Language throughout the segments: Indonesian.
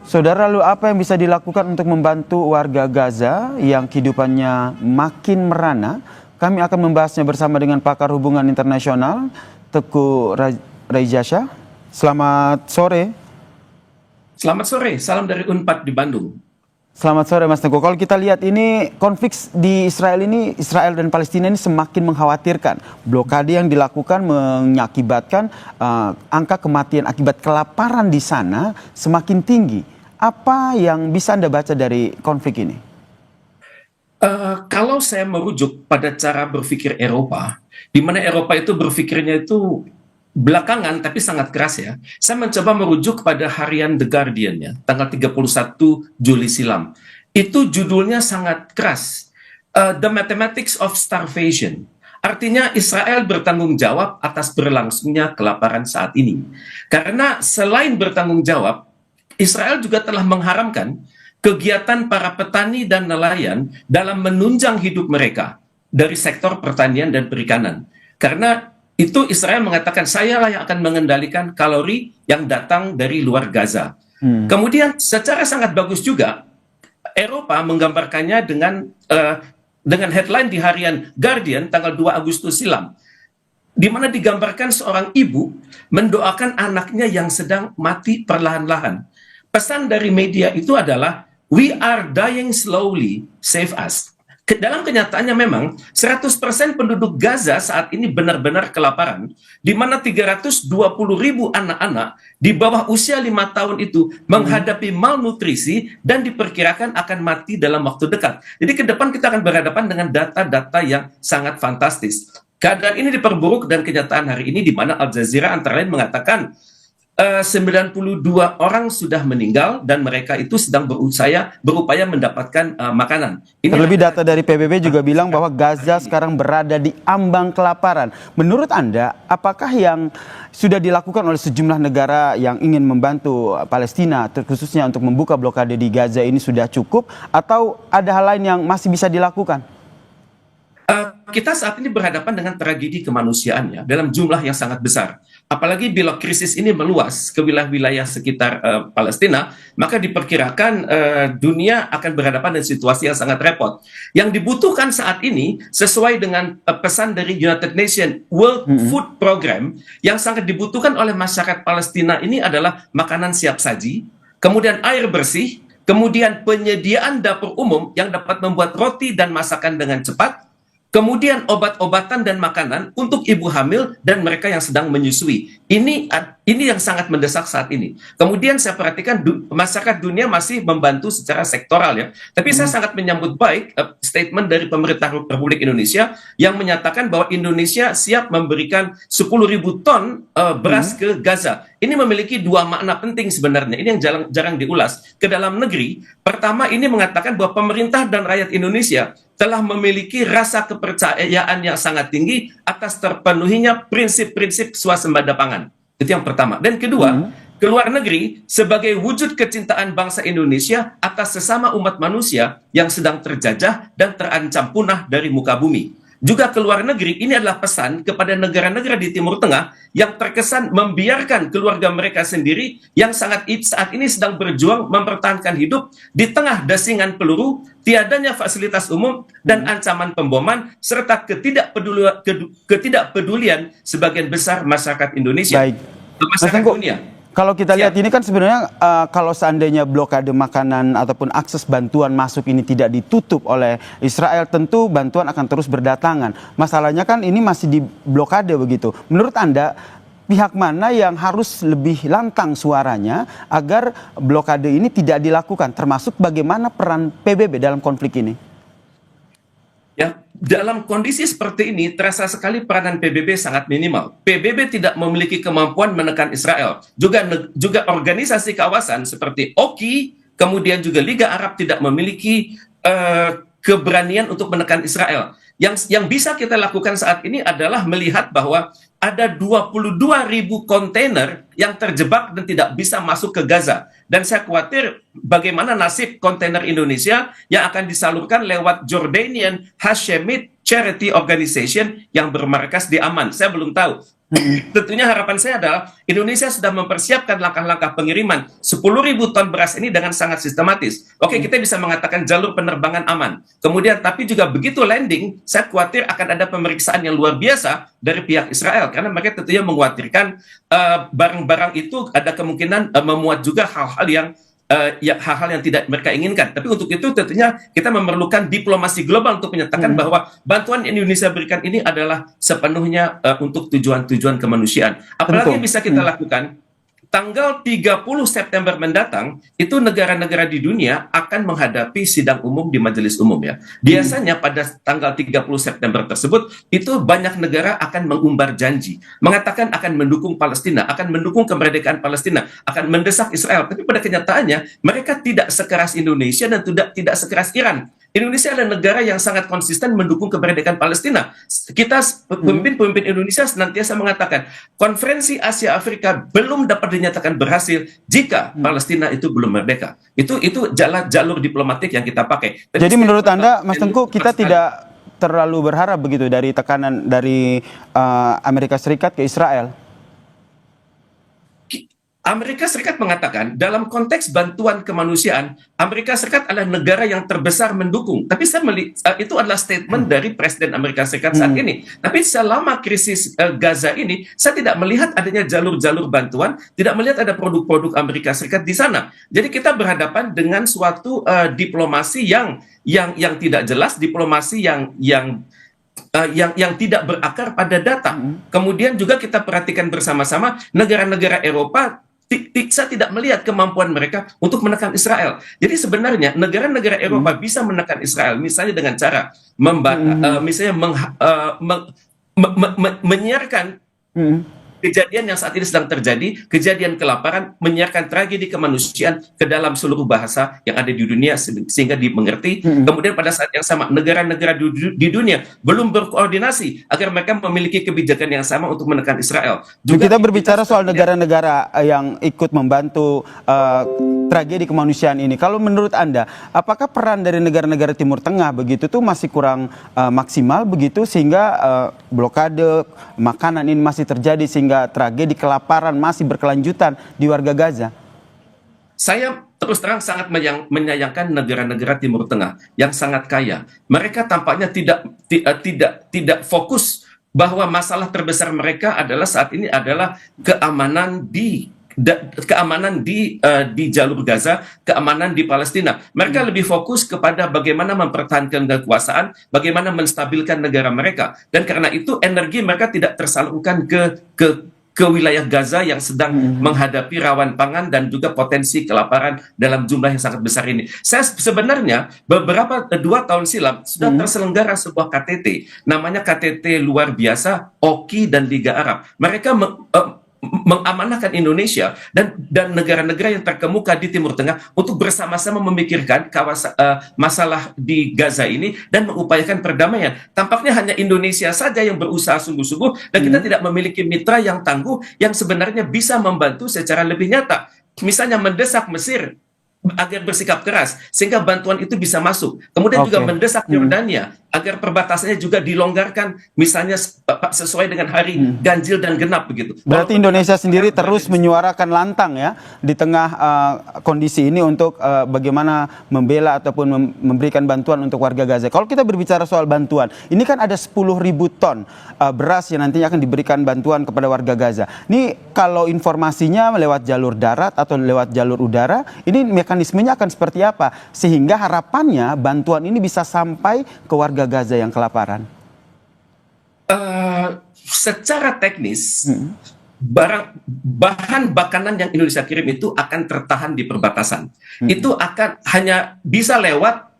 Saudara, lalu apa yang bisa dilakukan untuk membantu warga Gaza yang kehidupannya makin merana? Kami akan membahasnya bersama dengan pakar hubungan internasional, Teguh Raisyah. Selamat sore. Selamat sore, salam dari Unpad di Bandung. Selamat sore Mas Teguh. Kalau kita lihat ini konflik di Israel dan Palestina ini semakin mengkhawatirkan. Blokade yang dilakukan mengakibatkan angka kematian akibat kelaparan di sana semakin tinggi. Apa yang bisa Anda baca dari konflik ini? Kalau saya merujuk pada cara berpikir Eropa, di mana Eropa itu berpikirnya itu belakangan tapi sangat keras ya. Saya mencoba merujuk pada harian The Guardian ya, tanggal 31 Juli silam. Itu judulnya sangat keras. The Mathematics of Starvation. Artinya Israel bertanggung jawab atas berlangsungnya kelaparan saat ini. Karena selain bertanggung jawab, Israel juga telah mengharamkan kegiatan para petani dan nelayan dalam menunjang hidup mereka dari sektor pertanian dan perikanan. Karena itu Israel mengatakan, sayalah yang akan mengendalikan kalori yang datang dari luar Gaza. Kemudian secara sangat bagus juga, Eropa menggambarkannya dengan headline di harian Guardian tanggal 2 Agustus silam, di mana digambarkan seorang ibu mendoakan anaknya yang sedang mati perlahan-lahan. Pesan dari media itu adalah, we are dying slowly, save us. Dalam kenyataannya memang 100% penduduk Gaza saat ini benar-benar kelaparan, di mana 320.000 anak-anak di bawah usia 5 tahun itu menghadapi malnutrisi dan diperkirakan akan mati dalam waktu dekat. Jadi ke depan kita akan berhadapan dengan data-data yang sangat fantastis. Keadaan ini diperburuk dan kenyataan hari ini di mana Al Jazeera antara lain mengatakan 92 orang sudah meninggal dan mereka itu sedang berupaya mendapatkan makanan. Terlebih data dari PBB juga bilang bahwa Gaza sekarang berada di ambang kelaparan. Menurut Anda, apakah yang sudah dilakukan oleh sejumlah negara yang ingin membantu Palestina, khususnya untuk membuka blokade di Gaza ini sudah cukup, atau ada hal lain yang masih bisa dilakukan? Kita saat ini berhadapan dengan tragedi kemanusiaan ya, dalam jumlah yang sangat besar. Apalagi bila krisis ini meluas ke wilayah-wilayah sekitar Palestina, maka diperkirakan dunia akan berhadapan dengan situasi yang sangat repot. Yang dibutuhkan saat ini, sesuai dengan pesan dari United Nations World Food Program, yang sangat dibutuhkan oleh masyarakat Palestina ini adalah makanan siap saji, kemudian air bersih, kemudian penyediaan dapur umum yang dapat membuat roti dan masakan dengan cepat, kemudian obat-obatan dan makanan untuk ibu hamil dan mereka yang sedang menyusui. Ini yang sangat mendesak saat ini. Kemudian saya perhatikan masyarakat dunia masih membantu secara sektoral ya. Tapi saya sangat menyambut baik statement dari pemerintah Republik Indonesia yang menyatakan bahwa Indonesia siap memberikan 10.000 ton beras ke Gaza. Ini memiliki dua makna penting sebenarnya. Ini yang jarang diulas. Ke dalam negeri, pertama ini mengatakan bahwa pemerintah dan rakyat Indonesia telah memiliki rasa kepercayaan yang sangat tinggi atas terpenuhinya prinsip-prinsip swasembada pangan. Itu yang pertama. Dan kedua, ke luar negeri sebagai wujud kecintaan bangsa Indonesia atas sesama umat manusia yang sedang terjajah dan terancam punah dari muka bumi. Juga ke luar negeri, ini adalah pesan kepada negara-negara di Timur Tengah yang terkesan membiarkan keluarga mereka sendiri yang saat ini sedang berjuang mempertahankan hidup di tengah dasingan peluru, tiadanya fasilitas umum, dan ancaman pemboman, serta ketidakpedulian sebagian besar masyarakat Indonesia. Baik. Masyarakat dunia. Kalau kita lihat ini kan sebenarnya kalau seandainya blokade makanan ataupun akses bantuan masuk ini tidak ditutup oleh Israel, tentu bantuan akan terus berdatangan. Masalahnya kan ini masih di blokade begitu. Menurut Anda, pihak mana yang harus lebih lantang suaranya agar blokade ini tidak dilakukan? Termasuk bagaimana peran PBB dalam konflik ini? Ya, dalam kondisi seperti ini terasa sekali peranan PBB sangat minimal. PBB tidak memiliki kemampuan menekan Israel. Juga organisasi kawasan seperti OKI, kemudian juga Liga Arab tidak memiliki keberanian untuk menekan Israel. Yang bisa kita lakukan saat ini adalah melihat bahwa ada 22.000 kontainer yang terjebak dan tidak bisa masuk ke Gaza. Dan saya khawatir bagaimana nasib kontainer Indonesia yang akan disalurkan lewat Jordanian Hashemite Charity Organization yang bermarkas di Amman. Saya belum tahu Tentunya harapan saya adalah Indonesia sudah mempersiapkan langkah-langkah pengiriman 10.000 ton beras ini dengan sangat sistematis. Oke, kita bisa mengatakan jalur penerbangan aman. Kemudian, tapi juga begitu landing, saya khawatir akan ada pemeriksaan yang luar biasa dari pihak Israel. Karena mereka tentunya mengkhawatirkan barang-barang itu ada kemungkinan memuat juga hal-hal yang hal-hal yang tidak mereka inginkan. Tapi untuk itu tentunya kita memerlukan diplomasi global untuk menyatakan bahwa bantuan yang Indonesia berikan ini adalah sepenuhnya untuk tujuan-tujuan kemanusiaan. Apalagi yang bisa kita lakukan, tanggal 30 September mendatang, itu negara-negara di dunia akan menghadapi sidang umum di Majelis Umum ya. Biasanya pada tanggal 30 September tersebut, itu banyak negara akan mengumbar janji, mengatakan akan mendukung Palestina, akan mendukung kemerdekaan Palestina, akan mendesak Israel. Tapi pada kenyataannya, mereka tidak sekeras Indonesia dan tidak sekeras Iran. Indonesia adalah negara yang sangat konsisten mendukung kemerdekaan Palestina. Kita pemimpin-pemimpin Indonesia senantiasa mengatakan konferensi Asia Afrika belum dapat dinyatakan berhasil jika Palestina itu belum merdeka. Itu jalur diplomatik yang kita pakai. Jadi menurut Anda, Mas Tengku, kita tidak terlalu berharap begitu dari tekanan dari Amerika Serikat ke Israel? Amerika Serikat mengatakan dalam konteks bantuan kemanusiaan, Amerika Serikat adalah negara yang terbesar mendukung. Tapi saya itu adalah statement dari Presiden Amerika Serikat saat ini. Tapi selama krisis Gaza ini, saya tidak melihat adanya jalur-jalur bantuan, tidak melihat ada produk-produk Amerika Serikat di sana. Jadi kita berhadapan dengan suatu diplomasi yang tidak jelas, diplomasi yang tidak berakar pada data. Kemudian juga kita perhatikan bersama-sama negara-negara Eropa. Saya tidak melihat kemampuan mereka untuk menekan Israel. Jadi sebenarnya negara-negara Eropa bisa menekan Israel, misalnya dengan cara misalnya menyiarkan kejadian yang saat ini sedang terjadi, kejadian kelaparan, menyiarkan tragedi kemanusiaan ke dalam seluruh bahasa yang ada di dunia sehingga dimengerti. Kemudian pada saat yang sama, negara-negara di dunia belum berkoordinasi agar mereka memiliki kebijakan yang sama untuk menekan Israel. Juga kita berbicara soal negara-negara yang ikut membantu tragedi kemanusiaan ini. Kalau menurut Anda, apakah peran dari negara-negara Timur Tengah begitu tuh masih kurang maksimal begitu sehingga blokade makanan ini masih terjadi sehingga tragedi kelaparan masih berkelanjutan di warga Gaza? Saya terus terang sangat menyayangkan negara-negara Timur Tengah yang sangat kaya. Mereka tampaknya tidak fokus bahwa masalah terbesar mereka adalah saat ini adalah keamanan di jalur Gaza, keamanan di Palestina. Mereka lebih fokus kepada bagaimana mempertahankan kekuasaan, bagaimana menstabilkan negara mereka. Dan karena itu energi mereka tidak tersalurkan ke wilayah Gaza yang sedang menghadapi rawan pangan dan juga potensi kelaparan dalam jumlah yang sangat besar ini. Saya sebenarnya 2 tahun silam sudah terselenggara sebuah KTT, namanya KTT luar biasa OKI dan Liga Arab. Mereka mengamanahkan Indonesia dan negara-negara yang terkemuka di Timur Tengah untuk bersama-sama memikirkan masalah di Gaza ini dan mengupayakan perdamaian. Tampaknya hanya Indonesia saja yang berusaha sungguh-sungguh dan kita tidak memiliki mitra yang tangguh yang sebenarnya bisa membantu secara lebih nyata. Misalnya mendesak Mesir agar bersikap keras sehingga bantuan itu bisa masuk. Kemudian juga mendesak Yordania agar perbatasannya juga dilonggarkan, misalnya sesuai dengan hari ganjil dan genap begitu. Berarti Indonesia sendiri terus menyuarakan lantang ya di tengah kondisi ini untuk bagaimana membela ataupun memberikan bantuan untuk warga Gaza. Kalau kita berbicara soal bantuan, ini kan ada 10.000 ton beras yang nantinya akan diberikan bantuan kepada warga Gaza. Ini kalau informasinya lewat jalur darat atau lewat jalur udara, ini mekanismenya akan seperti apa? Sehingga harapannya bantuan ini bisa sampai ke warga Gaza yang kelaparan. Secara teknis, bahan makanan yang Indonesia kirim itu akan tertahan di perbatasan. Itu akan hanya bisa lewat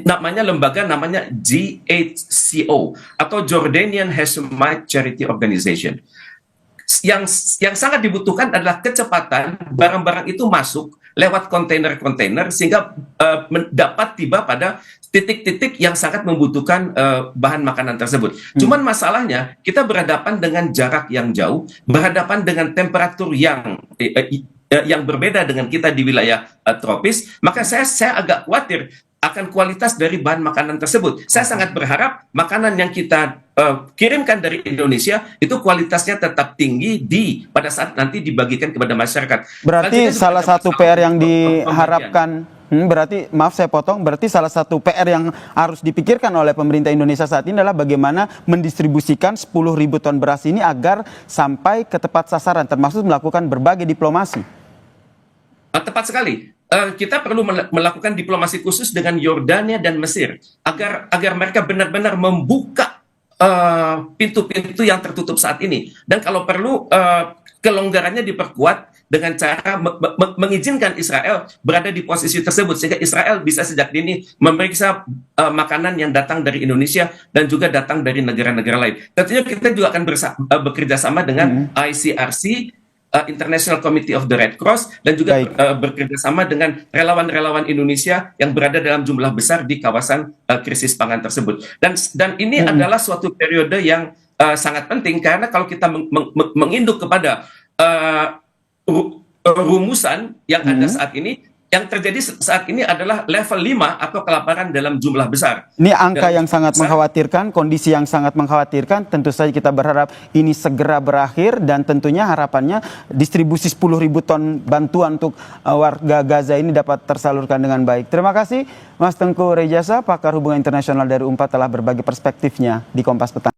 namanya GHCO atau Jordanian Hashemite Charity Organization. Yang sangat dibutuhkan adalah kecepatan barang-barang itu masuk lewat kontainer-kontainer sehingga dapat tiba pada titik-titik yang sangat membutuhkan bahan makanan tersebut. Cuman masalahnya kita berhadapan dengan jarak yang jauh, berhadapan dengan temperatur yang berbeda dengan kita di wilayah tropis, maka saya agak khawatir akan kualitas dari bahan makanan tersebut. Saya sangat berharap makanan yang kita kirimkan dari Indonesia itu kualitasnya tetap tinggi pada saat nanti dibagikan kepada masyarakat. Berarti salah satu PR yang diharapkan, berarti maaf saya potong, berarti salah satu PR yang harus dipikirkan oleh pemerintah Indonesia saat ini adalah bagaimana mendistribusikan 10.000 ton beras ini agar sampai ke tepat sasaran, termasuk melakukan berbagai diplomasi. Tepat sekali. Kita perlu melakukan diplomasi khusus dengan Yordania dan Mesir agar mereka benar-benar membuka pintu-pintu yang tertutup saat ini, dan kalau perlu kelonggarannya diperkuat dengan cara mengizinkan Israel berada di posisi tersebut sehingga Israel bisa sejak dini memeriksa makanan yang datang dari Indonesia dan juga datang dari negara-negara lain. Tentunya kita juga akan bekerja sama dengan ICRC, International Committee of the Red Cross, dan juga bekerja sama dengan relawan-relawan Indonesia yang berada dalam jumlah besar di kawasan krisis pangan tersebut. Dan ini adalah suatu periode yang sangat penting, karena kalau kita menginduk kepada rumusan yang ada saat ini, yang terjadi saat ini adalah level 5 atau kelaparan dalam jumlah besar. Ini angka yang sangat mengkhawatirkan, kondisi yang sangat mengkhawatirkan. Tentu saja kita berharap ini segera berakhir, dan tentunya harapannya distribusi 10.000 ton bantuan untuk warga Gaza ini dapat tersalurkan dengan baik. Terima kasih Mas Tengku Rejasa, pakar hubungan internasional dari UNPAD, telah berbagi perspektifnya di Kompas Petang.